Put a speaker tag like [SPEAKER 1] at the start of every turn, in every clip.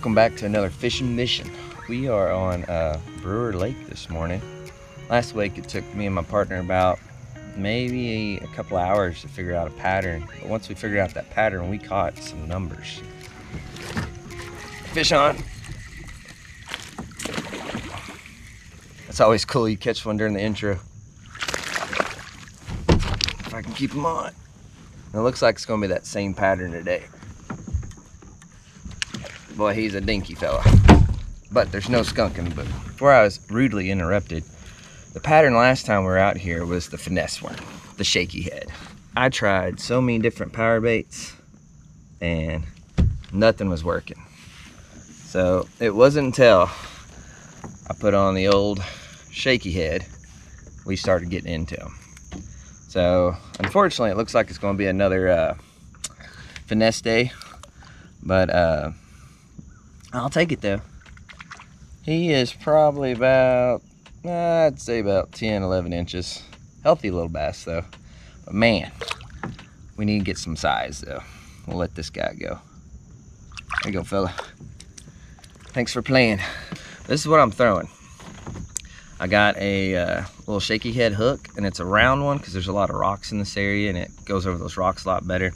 [SPEAKER 1] Welcome back to another fishing mission. We are on Brewer Lake this morning. Last week it took me and my partner about maybe a couple hours to figure out a pattern. But once we figured out that pattern, we caught some numbers. Fish on. It's always cool, you catch one during the intro. If I can keep them on. And it looks like it's gonna be that same pattern today. Boy, he's a dinky fella. But there's no skunk in the boot. Before I was rudely interrupted, the pattern last time we were out here was the finesse worm, the shaky head. I tried so many different power baits and nothing was working. So it wasn't until I put on the old shaky head we started getting into them. So unfortunately it looks like it's going to be another finesse day, but I'll take it though. He is probably about, I'd say about 10, 11 inches. Healthy little bass though. But man, we need to get some size though. We'll let this guy go. There you go, fella. Thanks for playing. This is what I'm throwing. I got a little shaky head hook, and it's a round one because there's a lot of rocks in this area and it goes over those rocks a lot better.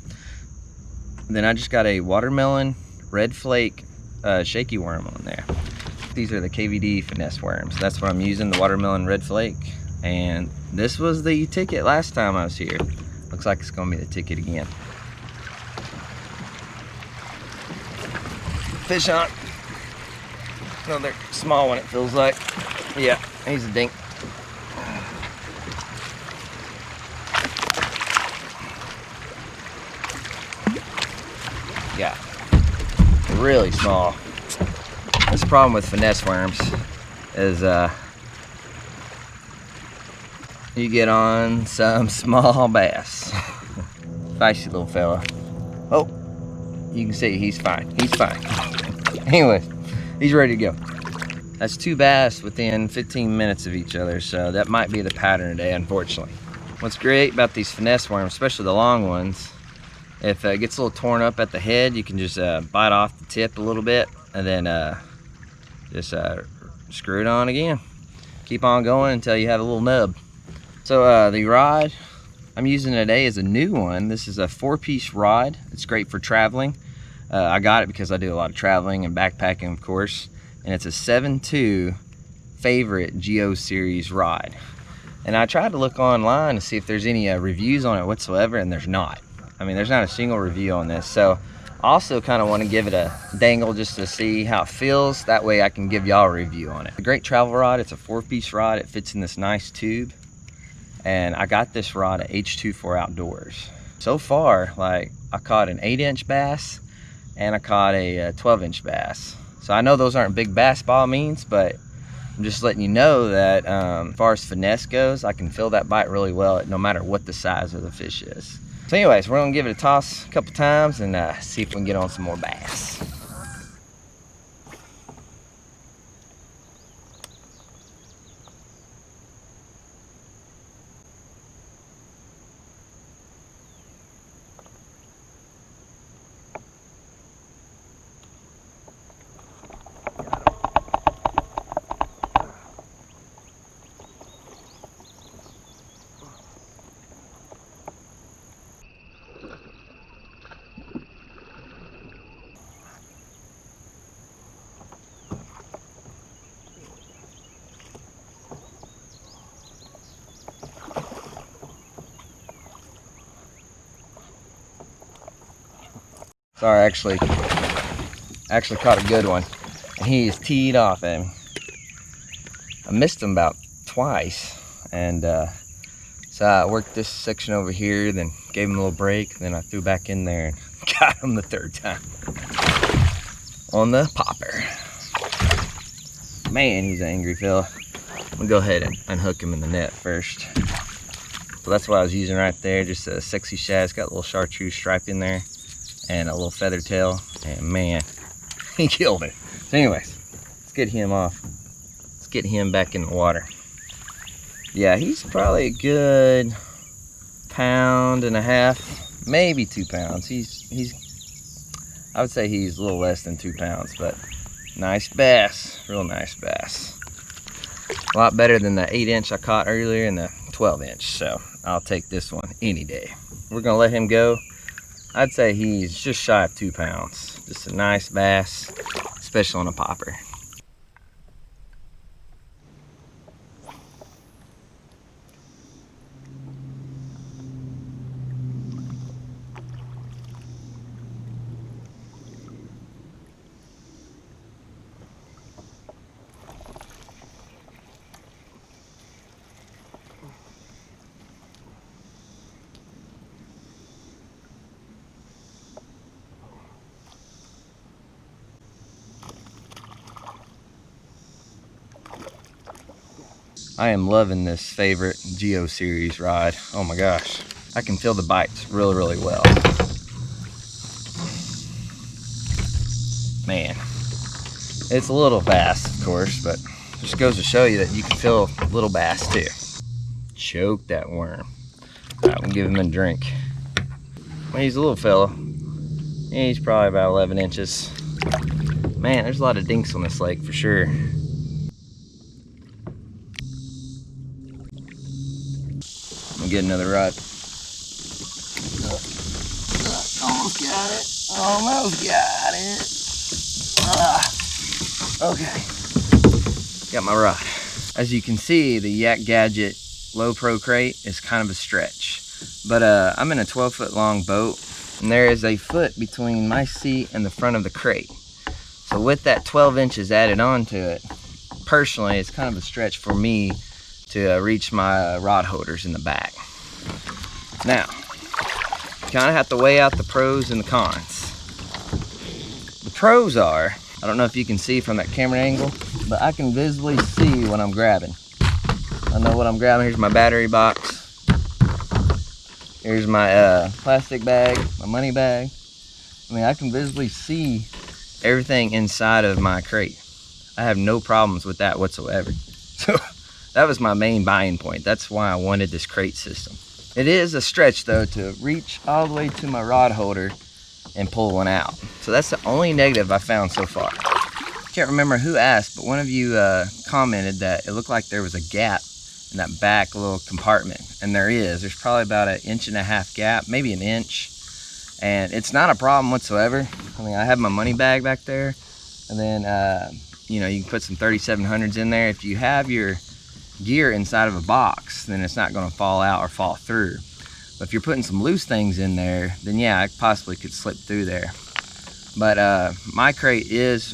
[SPEAKER 1] And then I just got a watermelon red flake shaky worm on there. These are the KVD finesse worms. That's what I'm using, the watermelon red flake. And this was the ticket last time I was here. Looks like it's gonna be the ticket again. Fish on. Another small one, it feels like. Yeah, he's a dink. Yeah, really small. That's the problem with finesse worms is you get on some small bass. Feisty little fella. Oh, you can see he's fine. He's fine. Anyways, he's ready to go. That's two bass within 15 minutes of each other, so that might be the pattern today, unfortunately. What's great about these finesse worms, especially the long ones, if it gets a little torn up at the head, you can just bite off the tip a little bit and then just screw it on again. Keep on going until you have a little nub. So the rod I'm using today is a new one. This is a 4-piece rod. It's great for traveling. I got it because I do a lot of traveling and backpacking, of course. And it's a 7.2 favorite GEO series rod. And I tried to look online to see if there's any reviews on it whatsoever, and there's not. I mean, there's not a single review on this. So I also kind of want to give it a dangle just to see how it feels. That way I can give y'all a review on it. A great travel rod. It's a 4-piece rod. It fits in this nice tube. And I got this rod at H24 Outdoors. So far, like, I caught an 8-inch bass and I caught a 12-inch bass. So I know those aren't big bass by all means, but I'm just letting you know that as far as finesse goes, I can feel that bite really well no matter what the size of the fish is. So anyways, we're gonna give it a toss a couple times and see if we can get on some more bass. Sorry, actually caught a good one. And he is teed off at me. I missed him about twice. And so I worked this section over here, then gave him a little break, then I threw back in there and got him the third time. On the popper. Man, he's an angry fella. I'm gonna go ahead and unhook him in the net first. So that's what I was using right there, just a sexy shad. It's got a little chartreuse stripe in there and a little feather tail, and man, he killed it. So anyways, let's get him off. Let's get him back in the water. Yeah, he's probably a good 1.5 pounds, maybe 2 pounds. I would say he's a little less than 2 pounds, but Nice bass, real nice bass. A lot better than the 8-inch I caught earlier and the 12-inch, so I'll take this one any day. We're gonna let him go. I'd say he's just shy of 2 pounds. Just a nice bass, especially on a popper. I am loving this favorite GEO series rod. Oh my gosh. I can feel the bites really, really well. Man, it's a little bass, of course, but just goes to show you that you can feel little bass too. Choke that worm. All right, we'll give him a drink. Well, he's a little fella. He's probably about 11 inches. Man, there's a lot of dinks on this lake for sure. We'll get another rod. Almost got it. Almost got it. Okay. Got my rod. As you can see, the Yak Gadget low pro crate is kind of a stretch. But I'm in a 12-foot long boat, and there is a foot between my seat and the front of the crate. So with that 12 inches added onto it, personally, it's kind of a stretch for me to reach my rod holders in the back. Now, you kind of have to weigh out the pros and the cons. The pros are, I don't know if you can see from that camera angle, but I can visibly see what I'm grabbing. I know what I'm grabbing. Here's my battery box. Here's my plastic bag, my money bag. I mean, I can visibly see everything inside of my crate. I have no problems with that whatsoever. So that was my main buying point. That's why I wanted this crate system. It is a stretch though to reach all the way to my rod holder and pull one out. So that's the only negative I found so far. Can't remember who asked, but one of you commented that it looked like there was a gap in that back little compartment, and there is. There's probably about 1.5 inch gap, maybe 1 inch, and it's not a problem whatsoever. I mean, I have my money bag back there, and then you know, you can put some 3700s in there. If you have your gear inside of a box, then it's not going to fall out or fall through. But if you're putting some loose things in there, then yeah, I possibly could slip through there. But my crate is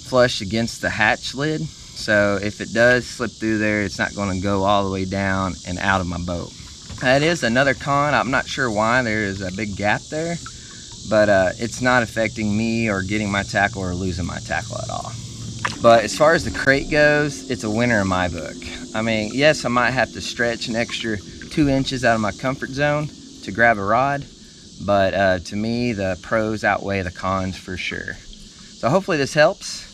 [SPEAKER 1] flush against the hatch lid, so if it does slip through there, it's not going to go all the way down and out of my boat. That is another con. I'm not sure why there is a big gap there, but it's not affecting me or getting my tackle or losing my tackle at all. But as far as the crate goes, it's a winner in my book. I mean, yes, I might have to stretch an extra 2 inches out of my comfort zone to grab a rod, but to me, the pros outweigh the cons for sure. So hopefully this helps.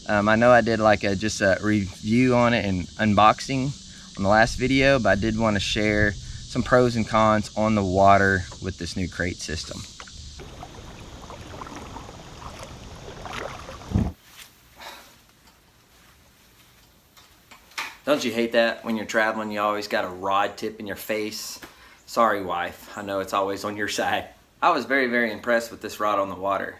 [SPEAKER 1] I know I did like just a review on it and unboxing on the last video, but I did want to share some pros and cons on the water with this new crate system. Don't you hate that when you're traveling, you always got a rod tip in your face? Sorry, wife, I know it's always on your side. I was very, very impressed with this rod on the water.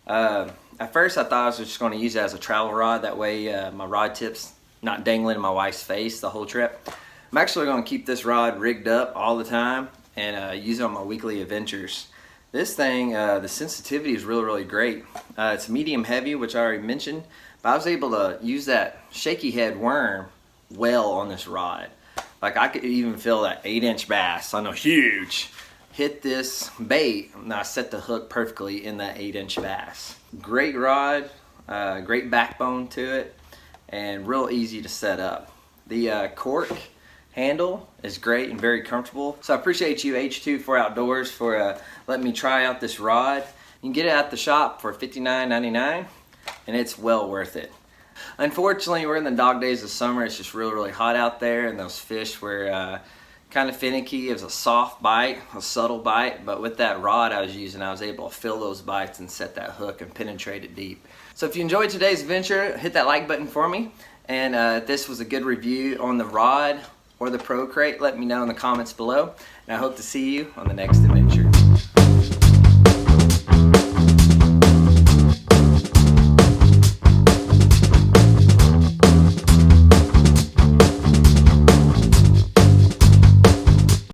[SPEAKER 1] At first I thought I was just going to use it as a travel rod, that way my rod tip's not dangling in my wife's face the whole trip. I'm actually going to keep this rod rigged up all the time and use it on my weekly adventures. This thing, the sensitivity is really, really great. It's medium heavy, which I already mentioned, but I was able to use that shaky head worm well on this rod. Like I could even feel that 8-inch bass, I know, huge, hit this bait, and I set the hook perfectly in that 8-inch bass. Great rod, great backbone to it, and real easy to set up. The cork handle is great and very comfortable. So I appreciate you, H24 Outdoors, for letting me try out this rod. You can get it at the shop for $59.99, and it's well worth it. Unfortunately, we're in the dog days of summer. It's just really, really hot out there, and those fish were kind of finicky. It was a soft bite, a subtle bite, but with that rod I was using, I was able to feel those bites and set that hook and penetrate it deep. So if you enjoyed today's adventure, hit that like button for me. And if this was a good review on the rod or the Pro Crate, let me know in the comments below. And I hope to see you on the next adventure.